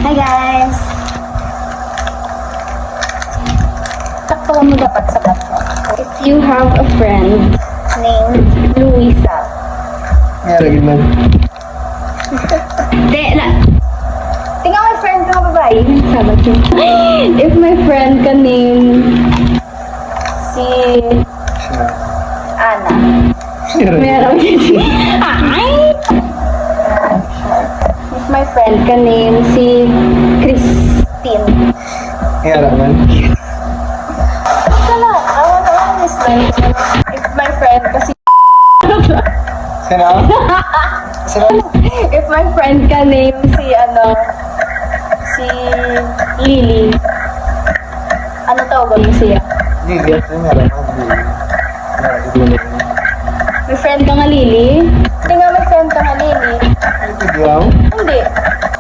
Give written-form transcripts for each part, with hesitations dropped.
Hi guys! Takpan mo dapat sa bato. If you have a friend named Luisa. Meron man. Tingnan mo yung friend ko babae. Sabat yun. If my friend ka name si Ana. Meron yun. Ay! If my friend ka name si Christine. Meron man. Wala. Awan is like, if my friend kasi Sino? Sino? if my friend ka name si si Lily. Ano tawagan mo siya? Lili. Meron man. May friend ka nga Lily? Hindi nga may friend ka nga Lily. Video? Hindi.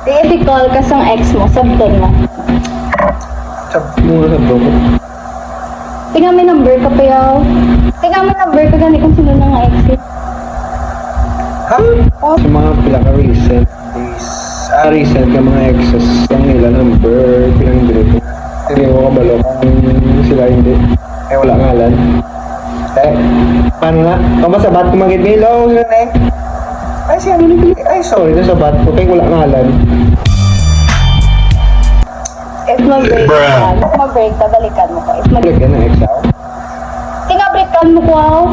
Di i-call ka sa ex mo, sabton mo. Muna sa bro. Tingnan may number ka pa yaw. Tingnan may number ka gani kung sino na nga ex eh. Ha? Sa mga pila ka recent days. Recent ka mga exes lang nila number. Pinangbili ko. Hindi mo kabalo kung sila hindi. Eh wala ngalan. Paano na? Kamasabat ko magit may hello. Sino na eh? Ay siya nilipili. Ay sorry. Nasabat ko. Kaya wala ngalan. If mag-break ka, balikan mo ko. If Balik yan ng ex ako. Tingnan breakan mo ko aw.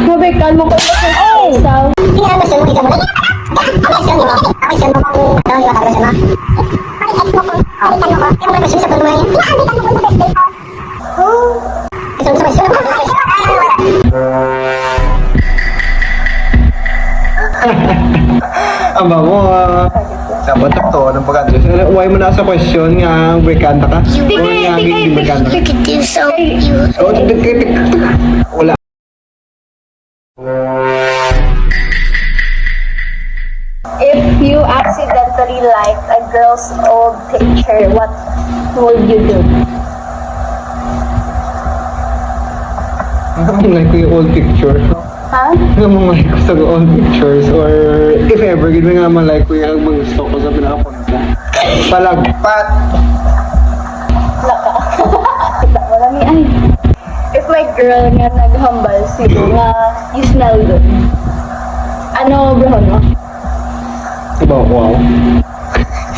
Mabreakan mo ko sa isaw. Aba mo, dapat to, anong pag-address? Why mo na sa question nga, breakanta ka? Nga, hindi breakanta ka? Oh, wala. If you accidentally like a girl's old picture, what would you do? Namang like ko yung old picture. Ha? Namang like ko sa old pictures. Or if ever, gano'n nga man like ko yung mga gusto ko sa pinakapunta. Palagpat! Laka. Kita mo na ay. If my girl nga naghambal sila nga, you smell good. Ano, brahon mo? Diba, wow.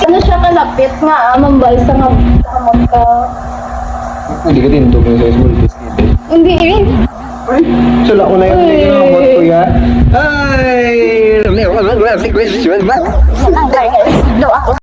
Ano siya kalapit nga, mambal sa nga hamon ka. Hindi ka tindog ng sa small face dito. Hindi eh. Sula ko na yung hindi ka nakabot ko yan. Ay! Wala, question ba? No, ako.